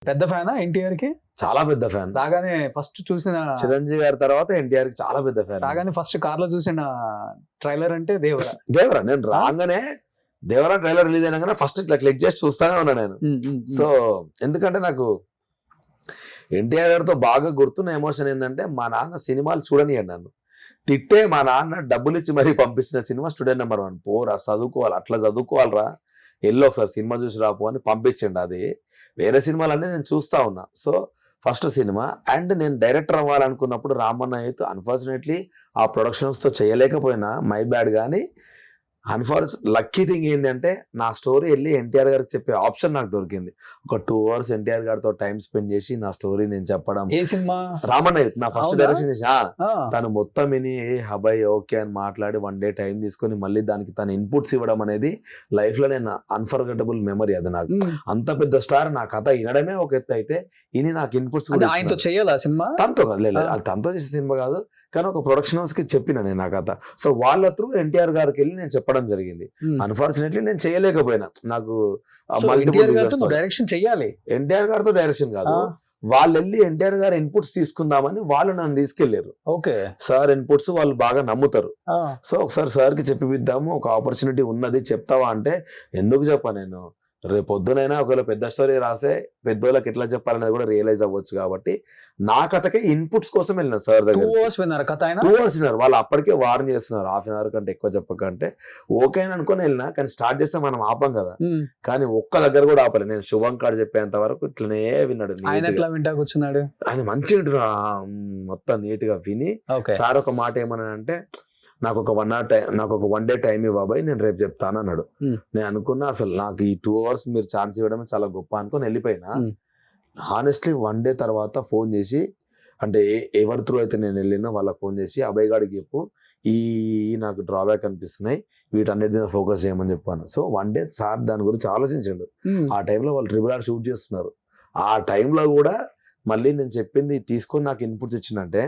పెద్ద ఫ్యానా ఎన్టీఆర్ కి? చాలా పెద్ద ఫ్యాన్. రాగానే ఫస్ట్ చూసిన చిరంజీవి గారి తర్వాత ఎన్టీఆర్ కి చాలా పెద్ద ఫ్యాన్. రాగానే ఫస్ట్ కార్ లో చూసిన ట్రైలర్ అంటే దేవరా. దేవరా నేను రాగానే దేవరా ట్రైలర్ రిలీజ్ అయినాగానే ఫస్ట్ ఇట్లా క్లిక్ చేసి చూస్తానే ఉన్నా నేను. సో ఎందుకంటే నాకు ఎన్టీఆర్ గారితో బాగా గుర్తున్న ఎమోషన్ ఏంటంటే మా నాన్న సినిమాలు చూడనియండి నన్ను. తిట్టే మా నాన్న డబ్బులు ఇచ్చి మరీ పంపించిన సినిమా స్టూడెంట్ నెంబర్ 1. పోరా చదువుకోవాలి, అట్లా చదువుకోవాలరా, ఎల్లో ఒకసారి సినిమా చూసి రాపో అని పంపించండి. అది వేరే సినిమాలన్నీ నేను చూస్తా ఉన్నా. సో ఫస్ట్ సినిమా అండ్ నేను డైరెక్టర్ అవ్వాలనుకున్నప్పుడు రామన్న అయితే అన్ఫార్చునేట్లీ ఆ ప్రొడక్షన్స్తో చేయలేకపోయినా, మై బ్యాడ్. కానీ లక్కీ థింగ్ ఏంటంటే నా స్టోరీ వెళ్ళి ఎన్టీఆర్ గారికి చెప్పే ఆప్షన్ నాకు దొరికింది. ఒక 2 hours ఎన్టీఆర్ గారితో టైం స్పెండ్ చేసి నా స్టోరీ నేను చెప్పడం. ఏ సినిమా? రామన్న నా ఫస్ట్ డైరెక్షన్ చేసి తను మొత్తం విని హబాయ్ ఓకే అని మాట్లాడి 1 day టైం తీసుకొని మళ్ళీ దానికి తన ఇన్పుట్స్ ఇవ్వడం అనేది లైఫ్ లో నేను అన్ఫర్గెటబుల్ మెమరీ. అది నాకు అంత పెద్ద స్టార్ నా కథ వినడమే ఒక ఎత్తు అయితే ఇని నాకు ఇన్పుట్స్ కూడా ఆయనతో చేయాలి సినిమా. తనతో కాదు, లేదు అది తనతో చేసే సినిమా కాదు, కానీ ఒక ప్రొడక్షన్ హౌస్ కి చెప్పిన నేను నా కథ. సో వాళ్ళ త్రూ ఎన్టీఆర్ గారికి వెళ్ళి నేను చెప్పడం జరిగింది. అన్ఫార్చునేట్లీ నేను చేయలేకపోయినా. నాకు డైరెక్షన్ చెయ్యాలి, ఎన్టీఆర్ గారితో డైరెక్షన్ కాదు, వాళ్ళు వెళ్ళి ఎన్టీఆర్ గారు ఇన్పుట్స్ తీసుకుందామని వాళ్ళు నన్ను తీసుకెళ్లారు. ఓకే సార్ ఇన్పుట్స్ వాళ్ళు బాగా నమ్ముతారు. సో ఒకసారి సార్ కి చెప్పిద్దాము, ఒక ఆపర్చునిటీ ఉన్నది చెప్తావా అంటే ఎందుకు చెప్పా నేను, రేపు పొద్దునైనా ఒకవేళ పెద్ద స్టోరీ రాసే పెద్దోళ్ళకి ఎట్లా చెప్పాలనేది కూడా రియలైజ్ అవ్వచ్చు. కాబట్టి నా కథకే ఇన్పుట్స్ కోసం వెళ్ళిన సార్ దగ్గర. 2 hours విన్నారు కథ. 2 hours విన్నారు. వాళ్ళు అప్పటికే వార్న్ చేస్తున్నారు, 1/2 hour కంటే ఎక్కువ చెప్పకంటే ఓకే అని అనుకుని వెళ్ళినా. కానీ స్టార్ట్ చేస్తే మనం ఆపం కదా, కానీ ఒక్క దగ్గర కూడా ఆపలే. నేను శుభం కార్డ్ చెప్పేంత వరకు ఇట్లనే విన్నాడు. ఆయన ఎట్లా వింటా కూర్చున్నాడు, ఆయన మంచిగా మొత్తం నీట్ గా విని సార్ ఒక మాట ఏమన్నా అంటే నాకు ఒక 1 day టైం బాబాయ్, నేను రేపు చెప్తాను అన్నాడు. నేను అనుకున్నా అసలు నాకు ఈ 2 hours మీరు ఛాన్స్ ఇవ్వడమే చాలా గొప్ప అనుకుని వెళ్ళిపోయినా. హానెస్ట్లీ 1 day తర్వాత ఫోన్ చేసి, అంటే ఎవరి త్రూ అయితే నేను వెళ్ళినా వాళ్ళకి ఫోన్ చేసి అభయ్ గాడికి చెప్పు ఈ నాకు డ్రాబ్యాక్ అనిపిస్తున్నాయి, వీటన్నిటి మీద ఫోకస్ చేయమని చెప్పాను. సో 1 day సార్ దాని గురించి ఆలోచించండు. ఆ టైంలో వాళ్ళు RRR షూట్ చేస్తున్నారు. ఆ టైంలో కూడా మళ్ళీ నేను చెప్పింది తీసుకొని నాకు ఇన్పుట్స్ ఇచ్చిందంటే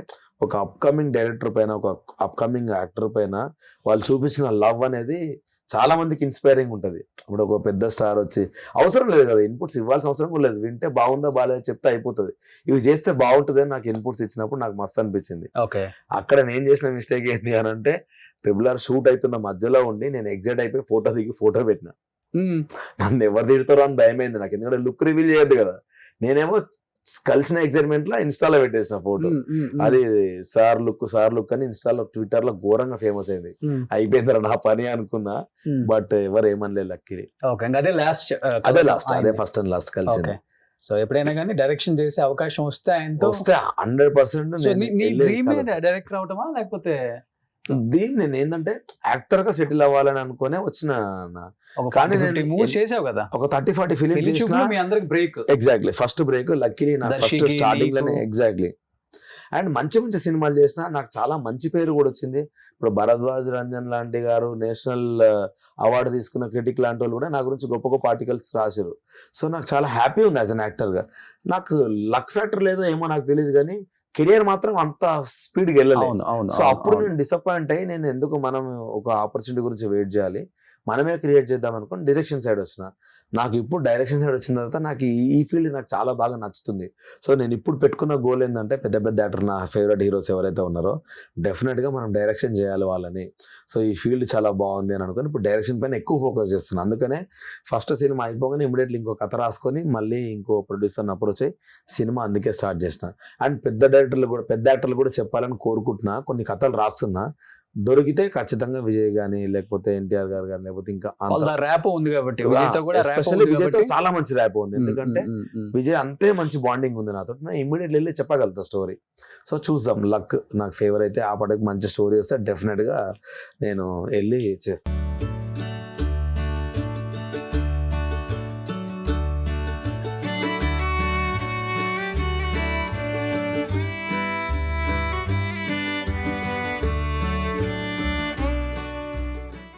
ఒక అప్కమింగ్ డైరెక్టర్ పైన, ఒక అప్కమింగ్ యాక్టర్ పైన వాళ్ళు చూపించిన లవ్ అనేది చాలా మందికి ఇన్స్పైరింగ్ ఉంటుంది. ఇప్పుడు ఒక పెద్ద స్టార్ వచ్చి అవసరం లేదు కదా, ఇన్పుట్స్ ఇవ్వాల్సిన అవసరం కూడా లేదు. వింటే బాగుందా బాగాలేదా చెప్తే అయిపోతుంది. ఇవి చేస్తే బాగుంటుంది అని నాకు ఇన్పుట్స్ ఇచ్చినప్పుడు నాకు మస్తు అనిపించింది. అక్కడ నేను చేసిన మిస్టేక్ ఏంటి అని అంటే RRR షూట్ అవుతున్న మధ్యలో ఉండి నేను ఎగ్జైట్ అయిపోయి ఫోటో దిగి ఫోటో పెట్టిన. నన్ను ఎవరు తిడతారో అని భయమైంది నాకు, ఎందుకంటే లుక్ రివీల్ చేయద్దు కదా. నేనేమో కలిసిన ఎక్సైట్మెంట్ లో ఇన్స్టాలో పెట్టేసిన ఫోటో. అది సార్ లుక్ అని ఇన్స్టాలో ట్విట్టర్ లో ఘోరంగా ఫేమస్ అయింది. అయిపోయిందిరా నా పని అనుకున్నా, బట్ ఎవరు ఏమనలేదు లక్కీలీ. అదే ఫస్ట్ అండ్ లాస్ట్ కలిసింది. సో ఎప్పుడైనా కానీ డైరెక్షన్ చేసే అవకాశం వస్తే 100% డైరెక్టర్ అవటమా, లేకపోతే దీన్ని నేను ఏంటంటే యాక్టర్ గా సెటిల్ అవ్వాలని అనుకునే వచ్చిన. కానీ నేను చేసావు కదా ఒక 30-40 films break. Exactly first break luckily నా ఫస్ట్ స్టార్టింగ్ లోనే. ఎగ్జాక్ట్లీ. అండ్ మంచి మంచి సినిమాలు చేసిన నాకు చాలా మంచి పేరు కూడా వచ్చింది. ఇప్పుడు భరద్వాజ్ రంజన్ లాంటి గారు నేషనల్ అవార్డు తీసుకున్న క్రిటిక్ లాంటి వాళ్ళు కూడా నా గురించి గొప్ప గొప్ప ఆర్టికల్స్ రాశారు. సో నాకు చాలా హ్యాపీ ఉంది యాజ్ అన్ యాక్టర్ గా. నాకు లక్ ఫ్యాక్టర్ లేదో ఏమో నాకు తెలియదు, కానీ కెరియర్ మాత్రం అంత స్పీడ్గా వెళ్ళలేదు. సో అప్పుడు నేను డిసప్పాయింట్ అయ్యి నేను ఎందుకు మనం ఒక ఆపర్చునిటీ గురించి వెయిట్ చేయాలి, మనమే క్రియేట్ చేద్దాం అనుకుని డైరెక్షన్ సైడ్ వచ్చిన. నాకు ఇప్పుడు డైరెక్షన్ సైడ్ వచ్చిన తర్వాత నాకు ఈ ఫీల్డ్ నాకు చాలా బాగా నచ్చుతుంది. సో నేను ఇప్పుడు పెట్టుకున్న గోల్ ఏంటంటే పెద్ద పెద్ద యాక్టర్ నా ఫేవరెట్ హీరోస్ ఎవరైతే ఉన్నారో డెఫినెట్గా మనం డైరెక్షన్ చేయాలి వాళ్ళని. సో ఈ ఫీల్డ్ చాలా బాగుంది అని అనుకుని ఇప్పుడు డైరెక్షన్ పైన ఎక్కువ ఫోకస్ చేస్తున్నాను. అందుకనే ఫస్ట్ సినిమా అయిపోగానే ఇమీడియట్లీ ఇంకో కథ రాసుకొని మళ్ళీ ఇంకో ప్రొడ్యూసర్ని అప్రోచ్ అయ్యి సినిమా అందుకే స్టార్ట్ చేసిన. అండ్ పెద్ద యాక్టర్లు కూడా చెప్పాలని కోరుకుంటున్నా. కొన్ని కథలు రాస్తున్నా, దొరికితే ఖచ్చితంగా విజయ్ గానీ లేకపోతే ఎన్టీఆర్ గారు కానీ లేకపోతే ఇంకా ర్యాప్ ఉంది కాబట్టి ఎస్పెషల్లీ విజయ్తో చాలా మంచి ర్యాప్ ఉంది. ఎందుకంటే విజయ్ అంతే మంచి బాండింగ్ ఉంది నాతో. ఇమ్మీడియట్లీ వెళ్ళి చెప్పగలుగుతా స్టోరీ. సో చూద్దాం, లక్ నాకు ఫేవర్ అయితే ఆ పాటకి మంచి స్టోరీ వస్తే డెఫినెట్ గా నేను వెళ్ళి చేస్తాను.